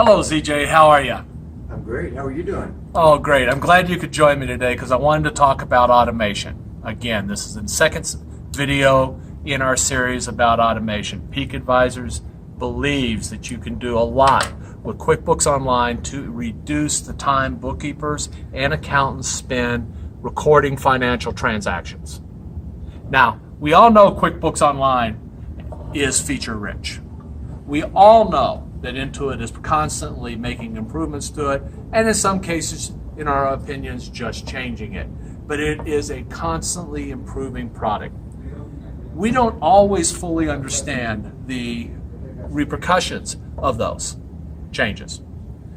Hello, ZJ. How are you? I'm great. How are you doing? Oh, great. I'm glad you could join me today because I wanted to talk about automation. Again, this is the second video in our series about automation. Peak Advisors believes that you can do a lot with QuickBooks Online to reduce the time bookkeepers and accountants spend recording financial transactions. Now, we all know QuickBooks Online is feature-rich. We all know that Intuit is constantly making improvements to it, and in some cases, in our opinions, just changing it. But it is a constantly improving product. We don't always fully understand the repercussions of those changes.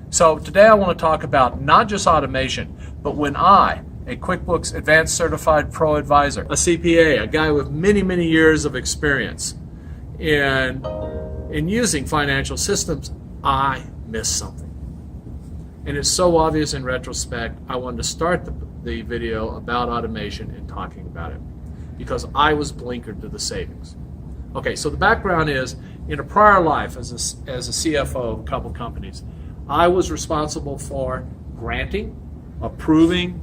So today I want to talk about not just automation, but when I, a QuickBooks Advanced Certified Pro Advisor, a CPA, a guy with many years of experience in using financial systems, I missed something. And it's so obvious in retrospect, I wanted to start the video about automation and talking about it because I was blinkered to the savings. Okay, so the background is, in a prior life as a CFO of a couple companies, I was responsible for granting, approving,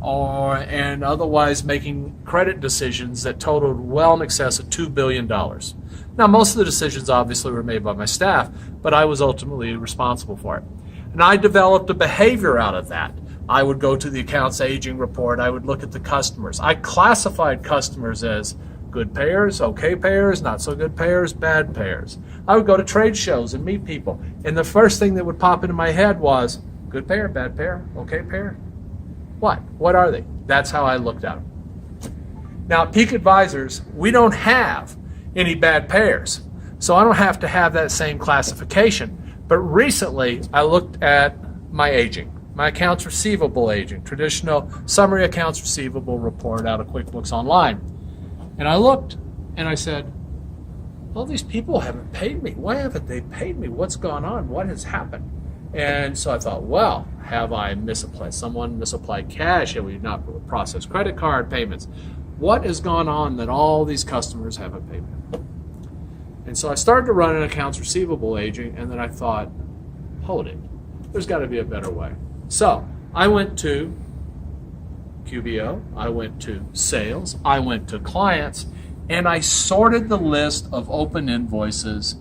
and otherwise making credit decisions that totaled well in excess of $2 billion. Now, most of the decisions obviously were made by my staff, but I was ultimately responsible for it. And I developed a behavior out of that. I would go to the accounts aging report. I would look at the customers. I classified customers as good payers, okay payers, not so good payers, bad payers. I would go to trade shows and meet people. And the first thing that would pop into my head was, good payer, bad payer, okay payer? What? What are they? That's how I looked at them. Now, at Peak Advisors, we don't have any bad payers, so I don't have to have that same classification. But recently, I looked at my aging, my accounts receivable aging, traditional summary accounts receivable report out of QuickBooks Online. And I looked and I said, all these people haven't paid me. Why haven't they paid me? What's gone on? What has happened? And so I thought, well, have I misapplied? Someone misapplied cash? Have we not processed credit card payments? What has gone on that all these customers haven't paid me? And so I started to run an accounts receivable aging, and then I thought, hold it, there's got to be a better way. So I went to QBO, I went to sales, I went to clients, and I sorted the list of open invoices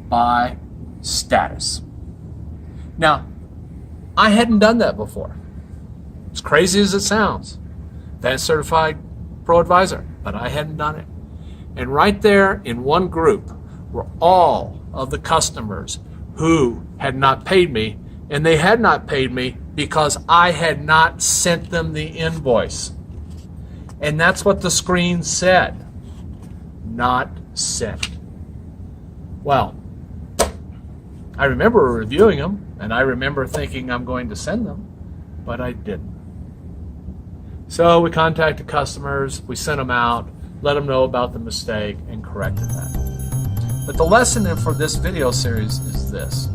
by status. Now, I hadn't done that before. As crazy as it sounds, Advanced Certified Pro Advisor, but I hadn't done it. And right there in one group were all of the customers who had not paid me, and they had not paid me because I had not sent them the invoice. And that's what the screen said, not sent. Well, I remember reviewing them, and I remember thinking I'm going to send them, but I didn't. So we contacted customers, we sent them out, let them know about the mistake, and corrected that. But the lesson for this video series is this.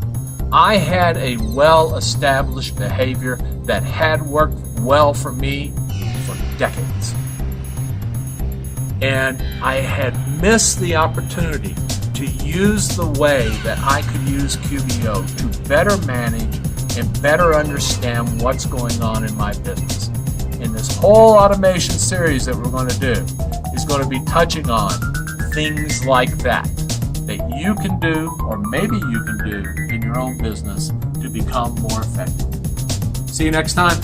I had a well-established behavior that had worked well for me for decades. And I had missed the opportunity to use the way that I could use QBO to better manage and better understand what's going on in my business. And this whole automation series that we're going to do is going to be touching on things like that you can do, or maybe you can do in your own business to become more effective. See you next time.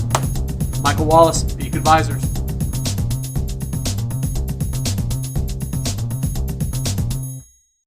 Michael Wallace, Peak Advisors.